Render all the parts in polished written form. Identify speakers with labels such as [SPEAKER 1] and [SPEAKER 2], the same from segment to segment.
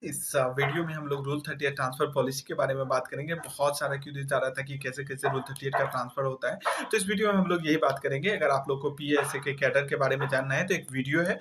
[SPEAKER 1] इस वीडियो में हम लोग रूल 38 ट्रांसफर पॉलिसी के बारे में बात करेंगे। बहुत सारा क्यूरीज आ रहा था कि कैसे-कैसे रूल 38 का ट्रांसफर होता है। तो इस वीडियो में हम लोग यही बात करेंगे। अगर आप लोग को पीएसए के कैडर के बारे में जानना है तो एक वीडियो है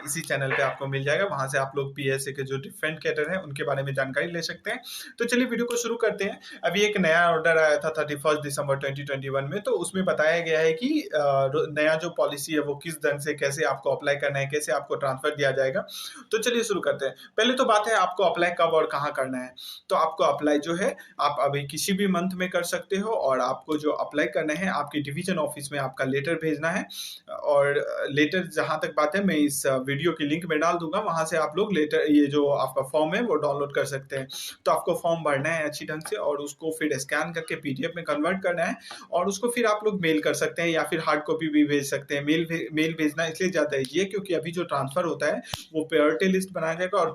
[SPEAKER 1] इसी चैनल पे आपको मिल जाएगा। वहाँ से आप लोग पीएसए के जो डिफरेंट कैडर हैं उनके बारे में जानकारी ले सकते हैं। तो चलिए वीडियो को शुरू करते हैं। अभी एक नया ऑर्डर आया था 31 दिसंबर 2021 में, तो उसमें बताया गया है कि नया जो पॉलिसी है वो किस ढंग से कैसे आपको अप्लाई करना है, कैसे आपको ट्रांसफर दिया जाएगा। तो चलिए शुरू करते हैं। पहले तो बात है आपको अप्लाई कब और कहाँ करना है। तो आपको अप्लाई जो है आप अभी किसी भी मंथ में कर सकते हो, और आपको जो अप्लाई करना है आपके डिवीजन ऑफिस में आपका लेटर भेजना है। और लेटर जहाँ तक बात है मैं इस वीडियो की लिंक में डाल दूंगा, वहां से आप लोग लेटर ये जो आपका फॉर्म है वो डाउनलोड कर सकते हैं। तो आपको फॉर्म भरना है अच्छी ढंग से और उसको फिर स्कैन करके पीडीएफ में कन्वर्ट करना है, और उसको फिर आप लोग मेल कर सकते हैं या फिर हार्ड कॉपी भी भेज सकते हैं। मेल भेजना इसलिए ज़्यादा ईजी है क्योंकि अभी जो ट्रांसफर होता है वो प्रायोरिटी लिस्ट बनाया जाएगा, और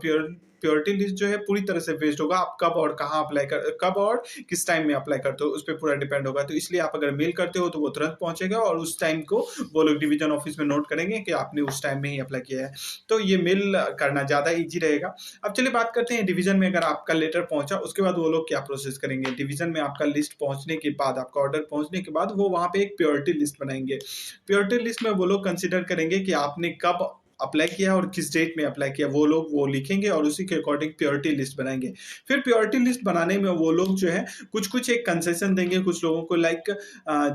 [SPEAKER 1] प्रायोरिटी लिस्ट जो है पूरी तरह से बेस्ड होगा आप कब और कहाँ अप्लाई कर, कब और किस टाइम में अप्लाई करते हो उस पर पूरा डिपेंड होगा। तो इसलिए आप अगर मेल करते हो तो वो तुरंत पहुंचेगा, और उस टाइम को वो लोग डिवीजन ऑफिस में नोट करेंगे कि आपने उस टाइम में ही अप्लाई किया है। तो ये मेल करना ज़्यादा ईजी रहेगा। अब चलिए बात करते हैं डिवीजन में अगर आपका लेटर पहुंचा उसके बाद वो लोग क्या प्रोसेस करेंगे। डिवीजन में आपका लिस्ट पहुंचने के बाद, आपका ऑर्डर पहुंचने के बाद वो वहां पे एक प्योरिटी लिस्ट बनाएंगे। प्योरिटी लिस्ट में वो लोग कंसिडर करेंगे कि आपने कब अप्लाई किया और किस डेट में अप्लाई किया, वो लोग वो लिखेंगे और उसी के अकॉर्डिंग प्योरिटी लिस्ट बनाएंगे। फिर प्योरिटी लिस्ट बनाने में वो लोग जो है कुछ कुछ एक कंसेशन देंगे कुछ लोगों को, लाइक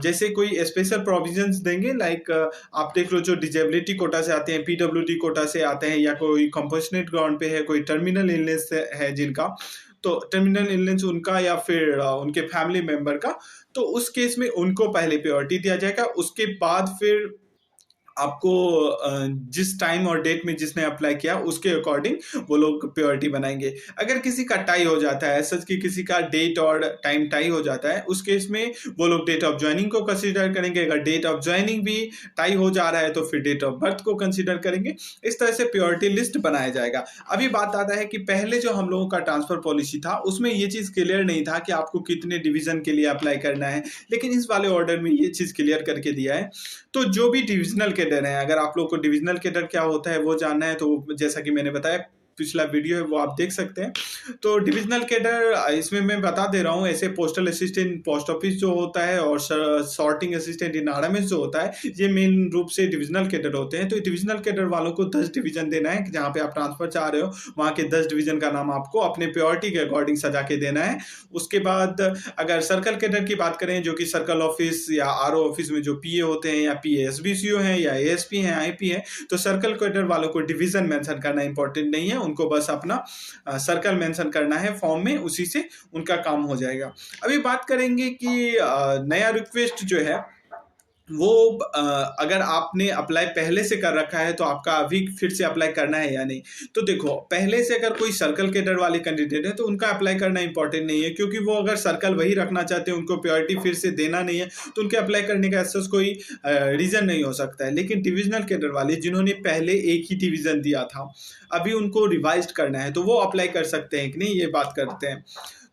[SPEAKER 1] जैसे कोई स्पेशल प्रोविजंस देंगे, लाइक आप देख लो जो डिजेबिलिटी कोटा से आते हैं, पीडब्ल्यूडी कोटा से आते हैं, या कोई कंपोजिशनेट ग्राउंड पे है, कोई टर्मिनल इलनेस है जिनका, तो टर्मिनल इलनेस उनका या फिर उनके फैमिली मेंबर का, तो उस केस में उनको पहले प्रायोरिटी दिया जाएगा। उसके बाद फिर आपको जिस टाइम और डेट में जिसने अप्लाई किया उसके अकॉर्डिंग वो लोग प्रायोरिटी बनाएंगे। अगर किसी का टाई हो जाता है, सच कि किसी का डेट और टाइम टाई हो जाता है, उस केस में वो लोग डेट ऑफ ज्वाइनिंग को कंसीडर करेंगे। अगर डेट ऑफ ज्वाइनिंग भी टाई हो जा रहा है तो फिर डेट ऑफ बर्थ को कंसीडर करेंगे। इस तरह से प्रायोरिटी लिस्ट बनाया जाएगा। अभी बात आता है कि पहले जो हम लोगों का ट्रांसफर पॉलिसी था उसमें ये चीज क्लियर नहीं था कि आपको कितने डिवीजन के लिए अप्लाई करना है, लेकिन इस वाले ऑर्डर में ये चीज क्लियर करके दिया है। तो जो भी डिविजनल कैडर है, अगर आप लोग को डिविजनल कैडर क्या होता है वो जानना है तो जैसा कि मैंने बताया पिछला वीडियो है वो आप देख सकते हैं। तो डिविजनल कैडर इसमें मैं बता दे रहा हूँ, ऐसे पोस्टल असिस्टेंट पोस्ट ऑफिस जो होता है और सॉर्टिंग असिस्टेंट इन आरएमएस जो होता है, ये मेन रूप से डिविजनल कैडर होते हैं। तो डिविजनल कैडर वालों को 10 डिवीजन देना है, जहाँ पे आप ट्रांसफर चाह रहे हो वहाँ के 10 डिवीजन का नाम आपको अपने प्योरिटी के अकॉर्डिंग सजा के देना है। उसके बाद अगर सर्कल कैडर की बात करें, जो कि सर्कल ऑफिस या आरओ ऑफिस में जो पीए होते हैं, या पीए एसबीसीओ हैं, या एएसपी हैं, आईपी हैं, तो सर्कल कैडर वालों को डिवीजन मेंशन करना इंपॉर्टेंट नहीं है, उनको बस अपना सर्कल मेंशन करना है फॉर्म में, उसी से उनका काम हो जाएगा। अभी बात करेंगे कि नया रिक्वेस्ट जो है वो अगर आपने अप्लाई पहले से कर रखा है तो आपका अभी फिर से अप्लाई करना है या नहीं। तो देखो, पहले से अगर कोई सर्कल कैडर वाले कैंडिडेट है तो उनका अप्लाई करना इंपॉर्टेंट नहीं है, क्योंकि वो अगर सर्कल वही रखना चाहते हैं, उनको प्रायोरिटी फिर से देना नहीं है, तो उनके अप्लाई करने का ऐसा कोई रीजन नहीं हो सकता है। लेकिन डिविजनल कैडर वाले जिन्होंने पहले एक ही डिवीजन दिया था, अभी उनको रिवाइज करना है, तो वो अप्लाई कर सकते हैं कि नहीं, ये बात करते हैं।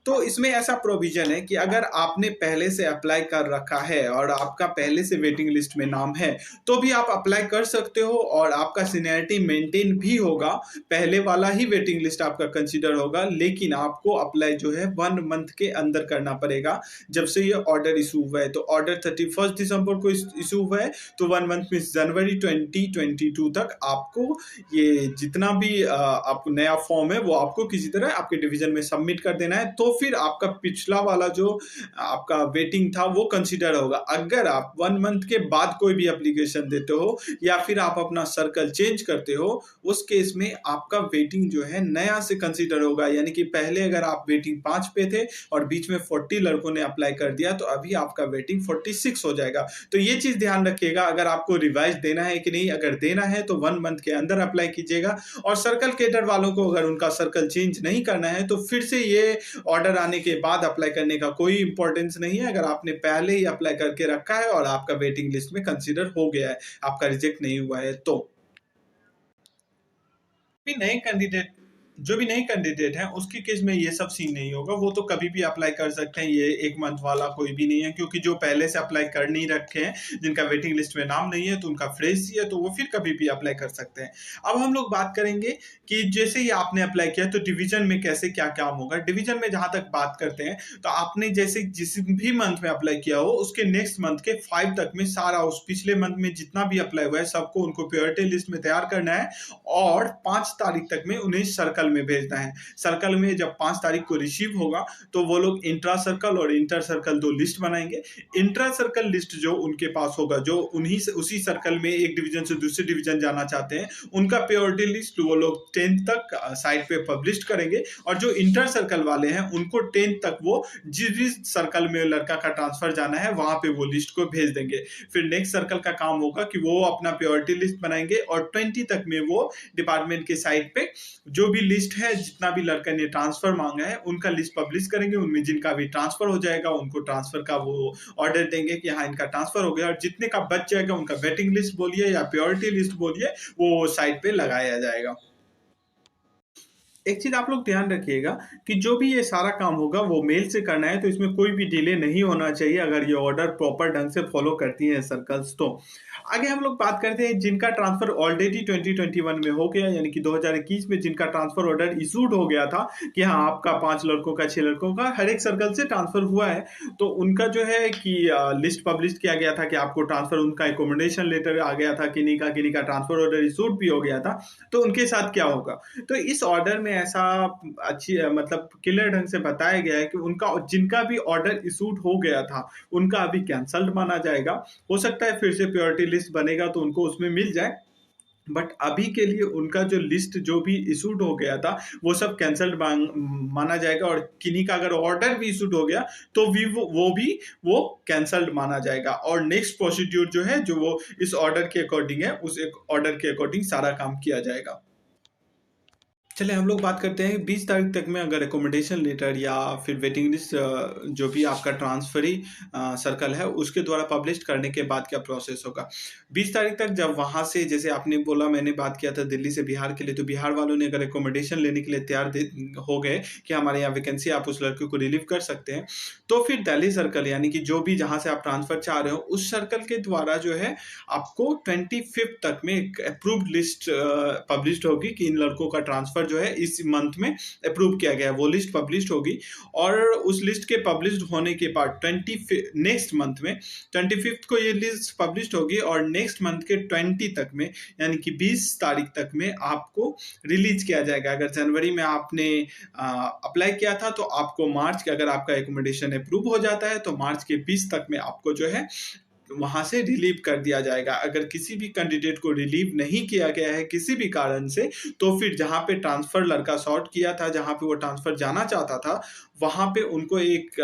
[SPEAKER 1] तो इसमें ऐसा प्रोविजन है कि अगर आपने पहले से अप्लाई कर रखा है और आपका पहले से वेटिंग लिस्ट में नाम है तो भी आप अप्लाई कर सकते हो, और आपका सीनियरिटी मेंटेन भी होगा, पहले वाला ही वेटिंग लिस्ट आपका कंसीडर होगा। लेकिन आपको अप्लाई जो है 1 मंथ के अंदर करना पड़ेगा जब से ये ऑर्डर इशू हुआ है। तो ऑर्डर 31 दिसंबर को इशू हुआ है, तो 1 मंथ में जनवरी 2022 तक आपको ये जितना भी आपको नया फॉर्म है वो आपको किसी तरह आपके डिवीजन में सबमिट कर देना है। तो फिर आपका पिछला वाला जो आपका वेटिंग था वो कंसीडर होगा। अगर आप 1 मंथ के बाद कोई भी एप्लीकेशन देते हो या फिर आप अपना सर्कल चेंज करते हो, उस केस में आपका वेटिंग जो है नया से कंसीडर होगा। यानी कि पहले अगर आप वेटिंग 5 पे थे और बीच में 40 लड़कों ने अप्लाई कर दिया, तो अभी आपका वेटिंग 46 हो जाएगा। तो ये चीज ध्यान रखिएगा, अगर आपको रिवाइज देना है कि नहीं, अगर देना है तो 1 मंथ के अंदर अप्लाई कीजिएगा। और सर्कल कैडर वालों को अगर उनका सर्कल चेंज नहीं करना है तो फिर से ये ऑर्डर आने के बाद अप्लाई करने का कोई इंपॉर्टेंस नहीं है। अगर आपने पहले ही अप्लाई करके रखा है और आपका वेटिंग लिस्ट में कंसीडर हो गया है, आपका रिजेक्ट नहीं हुआ है, तो भी नए कैंडिडेट जो भी नए कैंडिडेट हैं उसके केस में ये सब सीन नहीं होगा, वो तो कभी भी अप्लाई कर सकते हैं, ये 1 मंथ वाला कोई भी नहीं है, क्योंकि जो पहले से अप्लाई कर नहीं रखे हैं, जिनका वेटिंग लिस्ट में नाम नहीं है, तो उनका फ्रेश ही है, तो वो फिर कभी भी अप्लाई कर सकते हैं। अब हम लोग बात करेंगे कि जैसे ही आपने अप्लाई किया तो डिवीज़न में कैसे क्या काम होगा? डिवीज़न में जहाँ तक बात करते हैं, तो आपने जैसे जिस भी मंथ में अप्लाई किया हो, उसके नेक्स्ट मंथ के 5 तक में सारा उस पिछले मंथ में जितना भी अप्लाई हुआ है, सबको उनको प्रायोरिटी लिस्ट में तैयार करना है और 5 तारीख तक में उन्हें सर्कल में भेजना है। सर्कल में जब 5 तारीख को रिसीव होगा, तो वो लोग इंट्रा सर्कल और इंटर सर्कल 2 लिस्ट बनाएँगे। इंट्रा सर्कल लिस्ट जो उनके पास होगा, जो उन्हीं से उसी सर्कल में एक डिवीज़न से दूसरे डिवीज़न जाना चाहते हैं, उनका प्रायोरिटी लिस्ट वो लोग 10th तक साइट पे पब्लिश करेंगे, और जो इंटर सर्कल वाले हैं, उनको 10th तक वो जिस भी सर्कल में लड़का का ट्रांसफर जाना है, वहाँ पे वो लिस्ट को भेज देंगे। फिर नेक्स्ट सर्कल का काम होगा कि वो अपना प्रायोरिटी लिस्ट बनाएँगे और 20 तक में वो डिपार्टमेंट के साइट पे जो भी लिस्ट है, जितना भी लड़का ने ट्रांसफर मांगा है, उनका लिस्ट पब्लिश करेंगे। उनमें जिनका भी ट्रांसफर हो जाएगा, उनको ट्रांसफर का वो ऑर्डर देंगे कि हाँ, इनका ट्रांसफर हो गया, और जितने का बच जाएगा उनका वेटिंग लिस्ट बोलिए या प्रायोरिटी लिस्ट बोलिए, वो साइट पे लगाया जाएगा। एक चीज़ आप लोग ध्यान रखिएगा कि जो भी ये सारा काम होगा वो मेल से करना है, तो इसमें कोई भी डिले नहीं होना चाहिए अगर ये ऑर्डर प्रॉपर ढंग से फॉलो करती है सर्कल्स तो। आगे हम लोग बात करते हैं जिनका ट्रांसफर ऑलरेडी 2021 में हो गया, यानी कि 2021 में जिनका ट्रांसफर ऑर्डर इशूड हो गया था कि हाँ, आपका 5 लड़कों का 6 लड़कों का हर एक सर्कल से ट्रांसफर हुआ है, तो उनका जो है कि लिस्ट पब्लिश किया गया था कि आपको ट्रांसफर, उनका एकोमोडेशन लेटर आ गया था, किन्हीं का ट्रांसफर ऑर्डर इशूड भी हो गया था। तो उनके साथ क्या होगा? तो इस ऑर्डर में ऐसा अच्छी मतलब क्लियर ढंग से बताया गया है कि उनका जिनका भी ऑर्डर इशूड हो गया था, उनका अभी कैंसल्ड माना जाएगा। हो सकता है फिर से प्रायोरिटी लिस्ट बनेगा तो उनको उसमें मिल जाए, बट अभी के लिए उनका जो लिस्ट जो भी इशूड हो गया था, वो सब कैंसल्ड माना जाएगा, और किन्हीं का अगर ऑर्डर भी इशूड हो गया तो भी वो कैंसल्ड माना जाएगा, और नेक्स्ट प्रोसीड्यूर जो है, जो वो इस ऑर्डर के अकॉर्डिंग है, उस एक ऑर्डर के अकॉर्डिंग सारा काम किया जाएगा। चलिए हम लोग बात करते हैं 20 तारीख तक में अगर एकोमोडेशन लेटर या फिर वेटिंग लिस्ट जो भी आपका ट्रांसफरी सर्कल है उसके द्वारा पब्लिश करने के बाद क्या प्रोसेस होगा। 20 तारीख तक जब वहाँ से, जैसे आपने बोला, मैंने बात किया था दिल्ली से बिहार के लिए, तो बिहार वालों ने अगर एकोमोडेशन लेने के लिए तैयार हो गए कि हमारे यहाँ वैकेंसी, आप उस लड़के को रिलीव कर सकते हैं, तो फिर दिल्ली सर्कल यानी कि जो भी जहाँ से आप ट्रांसफर चाह रहे हो उस सर्कल के द्वारा जो है आपको 25 तक में एक अप्रूव्ड लिस्ट पब्लिश होगी कि इन लड़कों का ट्रांसफर जो है इस मंथ में अप्रूव किया गया है, वो लिस्ट पब्लिश होगी, और उस लिस्ट के पब्लिश होने के बाद नेक्स्ट मंथ में 25 को ये लिस्ट पब्लिश होगी, और नेक्स्ट मंथ के 20 तक में, यानी कि 20 तारीख तक में आपको रिलीज किया जाएगा। अगर जनवरी में आपने अप्लाई किया था तो आपको मार्च के, अगर आपका एकोमोडेशन अप्रूव हो जाता है तो मार्च के 20 तक में आपको जो है वहां से रिलीव कर दिया जाएगा। अगर किसी भी कैंडिडेट को रिलीव नहीं किया गया है किसी भी कारण से, तो फिर जहां पे ट्रांसफर लड़का शॉर्ट किया था, जहां पे वो ट्रांसफर जाना चाहता था, वहां पे उनको एक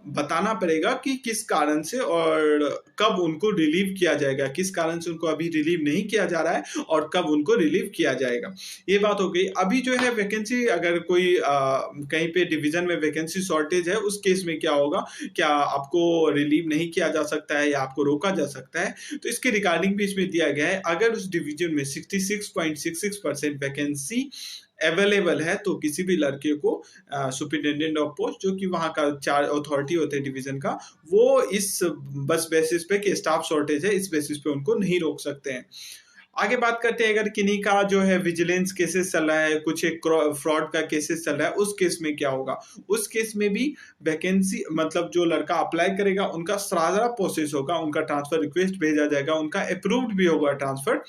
[SPEAKER 1] बताना पड़ेगा कि किस कारण से और कब उनको रिलीव किया जाएगा, किस कारण से उनको अभी रिलीव नहीं किया जा रहा है और कब उनको रिलीव किया जाएगा। ये बात हो गई। अभी जो है वैकेंसी, अगर कोई कहीं पे डिवीजन में वैकेंसी शॉर्टेज है, उस केस में क्या होगा, क्या आपको रिलीव नहीं किया जा सकता है या आपको रोका जा सकता है, तो इसके रिगार्डिंग भी इसमें दिया गया है। अगर उस डिवीजन में 66.66% वैकेंसी अवेलेबल है, तो किसी भी लड़के को सुपरिटेंडेंट ऑफ पोस्ट, जो कि वहाँ का चार अथॉरिटी होते हैं डिवीजन का, वो इस बस बेसिस पे कि स्टाफ शॉर्टेज है, इस बेसिस पे उनको नहीं रोक सकते हैं। आगे बात करते हैं, अगर किन्हीं का जो है विजिलेंस केसेस चल रहा है, कुछ एक फ्रॉड का केसेस चल रहा है, उस केस में क्या होगा। उस केस में भी वैकेंसी, मतलब जो लड़का अप्लाई करेगा उनका सारा प्रोसेस होगा, उनका ट्रांसफर रिक्वेस्ट भेजा जाएगा, उनका अप्रूव्ड भी होगा ट्रांसफर,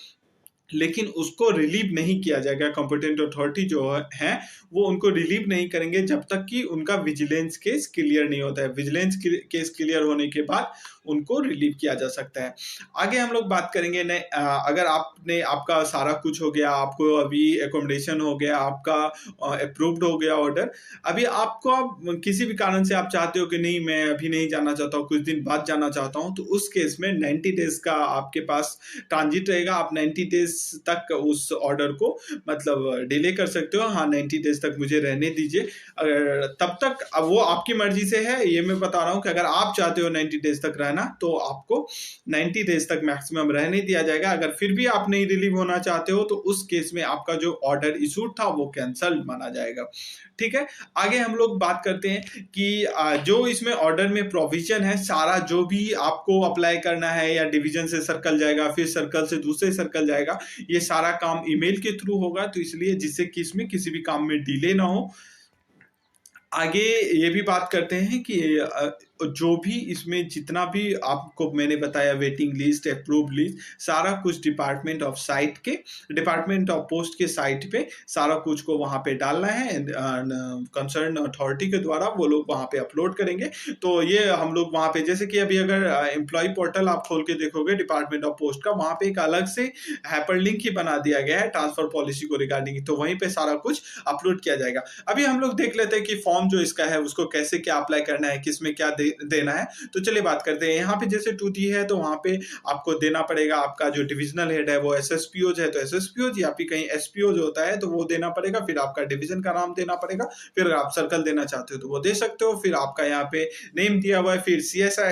[SPEAKER 1] लेकिन उसको रिलीव नहीं किया जाएगा। कॉम्पिटेंट अथॉरिटी जो है वो उनको रिलीव नहीं करेंगे जब तक कि उनका विजिलेंस केस क्लियर नहीं होता है। विजिलेंस केस क्लियर होने के बाद उनको रिलीव किया जा सकता है। आगे हम लोग बात करेंगे अगर आपका सारा कुछ हो गया, आपको अभी एकोमोडेशन हो गया, आपका अप्रूव्ड हो गया ऑर्डर, अभी आपको किसी भी कारण से आप चाहते हो कि नहीं, मैं अभी नहीं जाना चाहता हूँ, कुछ दिन बाद जाना चाहता हूँ, तो उस केस में 90 डेज का आपके पास ट्रांजिट रहेगा। आप 90 डेज तक उस ऑर्डर को मतलब डिले कर सकते हो। हाँ, 90 डेज तक मुझे रहने दीजिए, अगर तब तक, अब वो आपकी मर्जी से है, ये मैं बता रहा हूँ कि अगर आप चाहते हो 90 डेज तक रहना रहना, तो आपको 90 डेज तक मैक्सिमम रहने दिया जाएगा। अगर फिर भी आप नहीं रिलीव होना चाहते हो तो उस केस में आपका जो ऑर्डर इशूड था वो कैंसल माना जाएगा। ठीक है, आगे हम लोग बात करते हैं कि जो इसमें ऑर्डर में प्रोविजन है, सारा जो भी आपको अप्लाई करना है या डिवीजन से सर्कल जाएगा, फिर सर्कल से दूसरे सर्कल जाएगा, ये सारा काम ईमेल के थ्रू होगा, तो इसलिए जिससे कि इसमें किसी भी काम में डिले ना हो। आगे ये भी बात करते हैं कि जो भी इसमें जितना भी आपको मैंने बताया, वेटिंग लिस्ट, अप्रूव लिस्ट, सारा कुछ डिपार्टमेंट ऑफ साइट के, डिपार्टमेंट ऑफ पोस्ट के साइट पे सारा कुछ को वहाँ पे डालना है, कंसर्न अथॉरिटी के द्वारा वो लोग वहाँ पे अपलोड करेंगे। तो ये हम लोग वहाँ पे, जैसे कि अभी अगर एम्प्लॉय पोर्टल आप खोल के देखोगे डिपार्टमेंट ऑफ पोस्ट का, वहाँ पे एक अलग से हाइपरलिंक ही बना दिया गया है ट्रांसफर पॉलिसी को रिगार्डिंग, तो वहीं पे सारा कुछ अपलोड किया जाएगा। अभी हम लोग देख लेते हैं कि फॉर्म जो इसका है उसको कैसे क्या अप्लाई करना है, किसमें क्या देना है। तो चलिए बात करते हैं। यहाँ पे जैसे 2D है तो वहाँ पे आपको देना पड़ेगा, आपका जो डिविजनल हेड है वो SSPO है तो SSPO, या फिर कहीं SPO जो होता है तो वो देना पड़ेगा, फिर आपका डिवीजन का नाम देना पड़ेगा, फिर अगर आप सर्कल देना चाहते हो तो वो दे सकते हो, फिर आपका यहाँ पे नेम दिया हुआ है, फिर CSI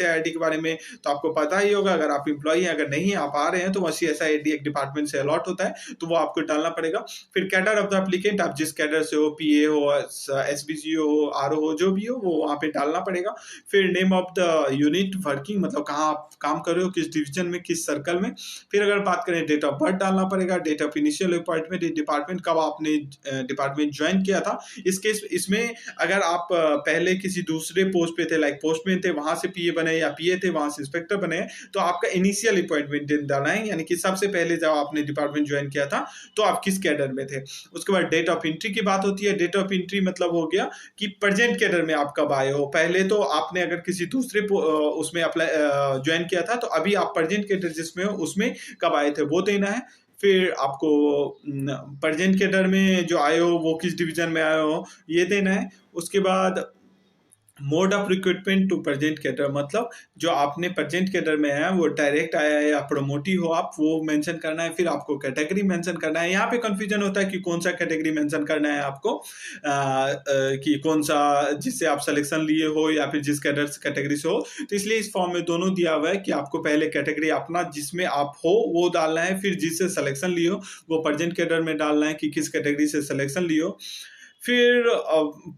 [SPEAKER 1] ID के बारे में तो आपको पता ही होगा, अगर आप इंप्लॉई हैं, अगर नहीं आप आ रहे हैं तो वह CSI ID एक डिपार्टमेंट से अलॉट होता है तो वो आपको डालना पड़ेगा। फिर कैडर ऑफ द एप्लीकेंट, आप जिस कैडर से हो, PA हो, SBCO हो, RO हो, जो भी हो वो वहाँ पे डालना पड़ेगा। फिर name of the unit working, मतलब कहाँ आप काम कर रहे हो, किस डिवीजन में, किस सर्कल में। फिर अगर बात करें डेट ऑफ बर्थ डालना पड़ेगा, date of initial appointment, department कब आपने डिपार्टमेंट ज्वाइन किया था। इस केस इसमें अगर आप पहले किसी दूसरे पोस्ट पे थे, लाइक पोस्टमैन थे, वहां से PA बने, या PA थे वहां से इंस्पेक्टर बने, तो आपका इनिशियल अपॉइंटमेंट दिन डालना है, यानी कि सबसे पहले जब आपने डिपार्टमेंट ज्वाइन किया था तो आप किस कैडर में थे। उसके बाद डेट ऑफ एंट्री की बात होती है। डेट ऑफ एंट्री मतलब हो गया कि प्रेजेंट कैडर में आप कब आए हो। पहले तो आपने अगर किसी दूसरे उसमें अप्लाई ज्वाइन किया था, तो अभी आप प्रेजेंट कैडर जिसमें हो उसमें कब आए थे वो देना है। फिर आपको प्रेजेंट कैडर में जो आए हो वो किस डिवीजन में आए हो ये देना है। उसके बाद mode of recruitment to present cadre, मतलब जो आपने प्रेजेंट कैडर में है वो डायरेक्ट आया है या प्रमोटी हो आप, वो मेंशन करना है। फिर आपको कैटेगरी मेंशन करना है। यहाँ पे कंफ्यूजन होता है कि कौन सा कैटेगरी मेंशन करना है आपको, कि कौन सा जिससे आप सिलेक्शन लिए हो या फिर जिस कैटेगरी से हो। तो इसलिए इस फॉर्म में दोनों दिया हुआ है कि आपको पहले कैटेगरी अपना जिसमें आप हो वो डालना है, फिर जिससे सिलेक्शन लिए हो वो प्रेजेंट कैडर में डालना है कि किस कैटेगरी से सिलेक्शन लिए हो। फिर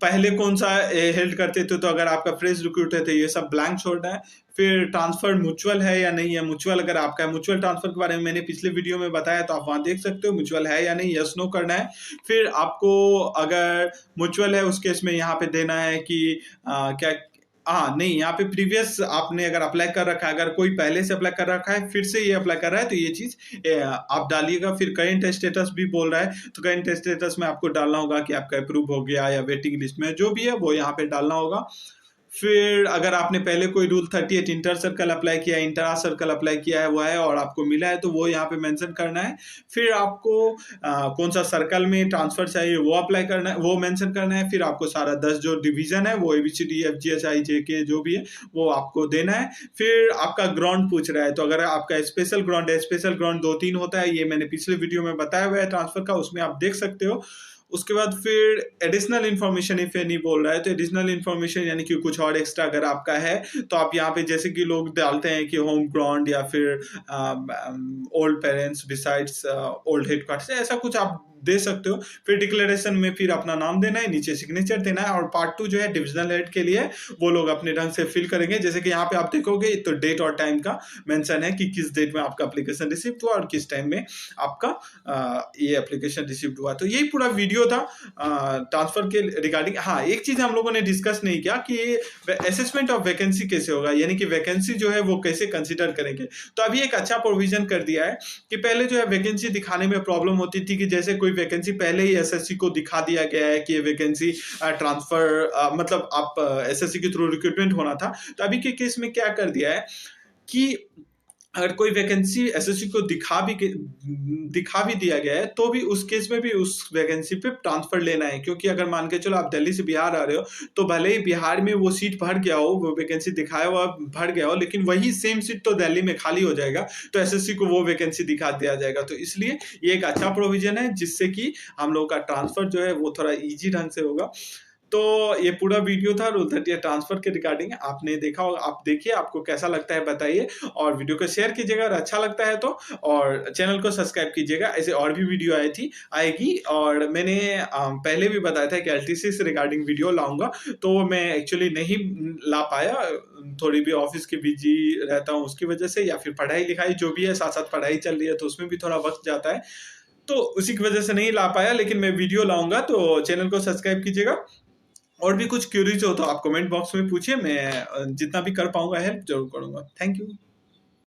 [SPEAKER 1] पहले कौन सा हेल्ड करते थे, तो अगर आपका फ्रेश रिक्रूट है तो ये सब ब्लैंक छोड़ना है। फिर ट्रांसफर म्यूचुअल है या नहीं है। म्यूचुअल अगर आपका है, म्यूचुअल ट्रांसफर के बारे में मैंने पिछले वीडियो में बताया तो आप वहां देख सकते हो, म्यूचुअल है या नहीं, यस नो करना है। फिर आपको अगर म्यूचुअल है उस केस में यहाँ पे देना है कि क्या, हाँ नहीं, यहाँ पे प्रीवियस आपने अगर अप्लाई कर रखा है, अगर कोई पहले से अप्लाई कर रखा है फिर से ये अप्लाई कर रहा है तो ये चीज आप डालिएगा। फिर करंट स्टेटस भी बोल रहा है तो करंट स्टेटस में आपको डालना होगा कि आपका अप्रूव हो गया या वेटिंग लिस्ट में जो भी है वो यहाँ पे डालना होगा। फिर अगर आपने पहले कोई रूल 38 इंटर सर्कल अप्लाई किया है, इंटर सर्कल अप्लाई किया है वो है और आपको मिला है तो वो यहाँ पे मेंशन करना है। फिर आपको कौन सा सर्कल में ट्रांसफर चाहिए वो अप्लाई करना है, वो मेंशन करना है। फिर आपको सारा 10 जो डिवीजन है वो ABCDFGHIJK जो भी है वो आपको देना है। फिर आपका ग्राउंड पूछ रहा है तो अगर आपका स्पेशल ग्राउंड है, स्पेशल ग्राउंड 2-3 होता है, ये मैंने पिछले वीडियो में बताया हुआ है ट्रांसफर का, उसमें आप देख सकते हो। उसके बाद फिर एडिशनल इन्फॉर्मेशन इफ एनी बोल रहा है तो एडिशनल इन्फॉर्मेशन यानी कि कुछ और एक्स्ट्रा अगर आपका है तो आप यहाँ पे जैसे कि लोग डालते हैं कि होम ग्राउंड या फिर old parents besides old headquarters, ऐसा कुछ आप दे सकते हो। फिर डिक्लेरेशन में फिर अपना नाम देना है, नीचे सिग्नेचर देना है। और पार्ट 2 जो है डिविजनल हेड के लिए वो लोग अपने ढंग से फिल करेंगे। जैसे कि यहाँ पे आप देखोगे तो डेट और टाइम का मेंशन है कि किस डेट में आपका एप्लीकेशन रिसीव हुआ और किस टाइम में आपका ये एप्लीकेशन रिसीव हुआ। तो यही पूरा वीडियो था ट्रांसफर के रिगार्डिंग। हाँ, एक चीज हम लोगों ने डिस्कस नहीं किया कि असेसमेंट ऑफ वैकेंसी कैसे होगा, यानी कि वैकेंसी जो है वो कैसे कंसिडर करेंगे। तो अभी एक अच्छा प्रोविजन कर दिया है कि पहले जो है वैकेंसी दिखाने में प्रॉब्लम होती थी कि जैसे कोई वैकेंसी पहले ही SSC को दिखा दिया गया है कि ये वैकेंसी ट्रांसफर मतलब आप SSC के थ्रू रिक्रूटमेंट होना था। तो अभी के केस में क्या कर दिया है कि अगर कोई वैकेंसी SSC को दिखा भी दिया गया है तो भी उस केस में भी उस वैकेंसी पे ट्रांसफर लेना है। क्योंकि अगर मान के चलो आप दिल्ली से बिहार आ रहे हो तो भले ही बिहार में वो सीट भर गया हो, वो वैकेंसी दिखाया हुआ भर गया हो, लेकिन वही सेम सीट तो दिल्ली में खाली हो जाएगा तो SSC को वो वैकेंसी दिखा दिया जाएगा। तो इसलिए ये एक अच्छा प्रोविजन है जिससे कि हम लोग का ट्रांसफर जो है वो थोड़ा ईजी ढंग से होगा। तो ये पूरा वीडियो था रूल 38 ट्रांसफर के रिगार्डिंग। आपने देखा होगा, आप देखिए, आपको कैसा लगता है बताइए, और वीडियो को शेयर कीजिएगा अगर अच्छा लगता है तो, और चैनल को सब्सक्राइब कीजिएगा। ऐसे और भी वीडियो आएगी, और मैंने पहले भी बताया था कि एलटीसी से रिगार्डिंग वीडियो लाऊंगा, तो मैं एक्चुअली नहीं ला पाया, थोड़ी भी ऑफिस के बिजी रहता हूँ उसकी वजह से, या फिर पढ़ाई लिखाई जो भी है, साथ साथ पढ़ाई चल रही है तो उसमें भी थोड़ा वक्त जाता है, तो उसी की वजह से नहीं ला पाया। लेकिन मैं वीडियो लाऊंगा, तो चैनल को सब्सक्राइब कीजिएगा। और भी कुछ क्यूरीज हो तो आप कमेंट बॉक्स में पूछिए, मैं जितना भी कर पाऊंगा हेल्प जरूर करूंगा। Thank you.